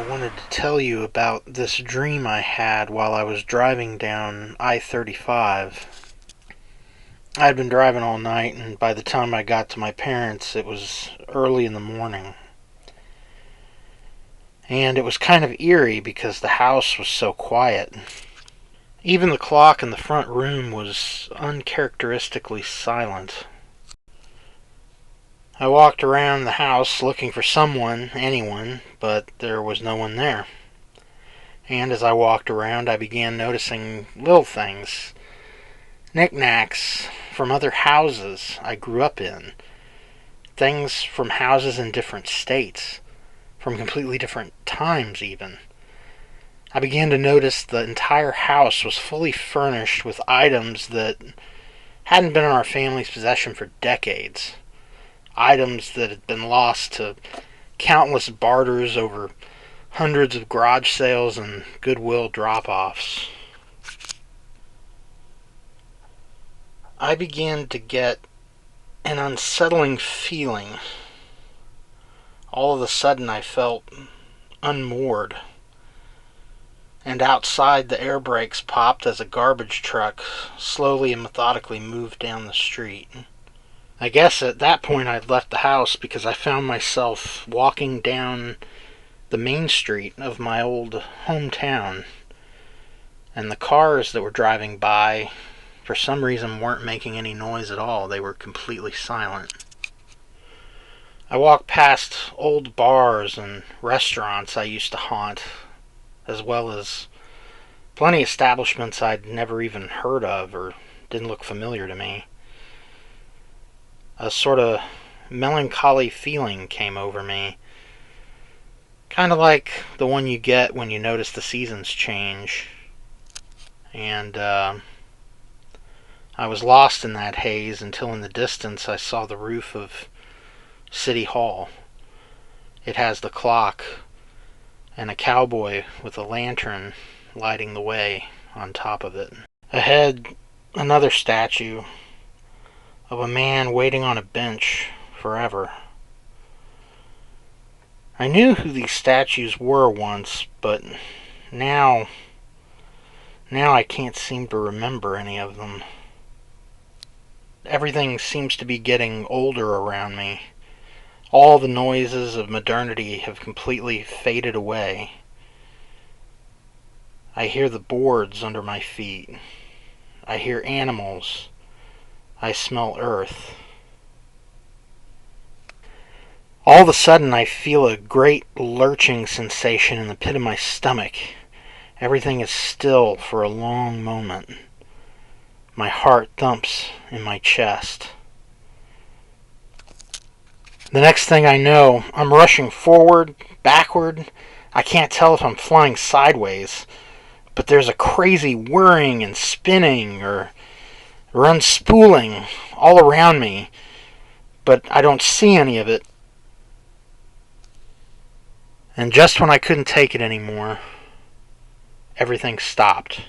I wanted to tell you about this dream I had while I was driving down I-35. I had been driving all night, and by the time I got to my parents', it was early in the morning. And it was kind of eerie because the house was so quiet. Even the clock in the front room was uncharacteristically silent. I walked around the house looking for anyone, but there was no one there. And as I walked around, I began noticing little things, knickknacks from other houses I grew up in, things from houses in different states, from completely different times even. I began to notice the entire house was fully furnished with items that hadn't been in our family's possession for decades. Items that had been lost to countless barters over hundreds of garage sales and Goodwill drop-offs. I began to get an unsettling feeling. All of a sudden I felt unmoored. And outside, the air brakes popped as a garbage truck slowly and methodically moved down the street. I guess at that point I'd left the house because I found myself walking down the main street of my old hometown, and the cars that were driving by for some reason weren't making any noise at all. They were completely silent. I walked past old bars and restaurants I used to haunt, as well as plenty of establishments I'd never even heard of or didn't look familiar to me. A sort of melancholy feeling came over me, kind of like the one you get when you notice the seasons change. And I was lost in that haze until in the distance I saw the roof of City Hall. It has the clock and a cowboy with a lantern lighting the way on top of it. Ahead, another statue of a man waiting on a bench forever. I knew who these statues were once, but now I can't seem to remember any of them. Everything seems to be getting older around me. All the noises of modernity have completely faded away. I hear the boards under my feet. I hear animals. I smell earth. All of a sudden I feel a great lurching sensation in the pit of my stomach. Everything is still for a long moment. My heart thumps in my chest. The next thing I know, I'm rushing forward, backward. I can't tell if I'm flying sideways, but there's a crazy whirring and spinning or unspooling all around me, but I don't see any of it. And just when I couldn't take it anymore, everything stopped.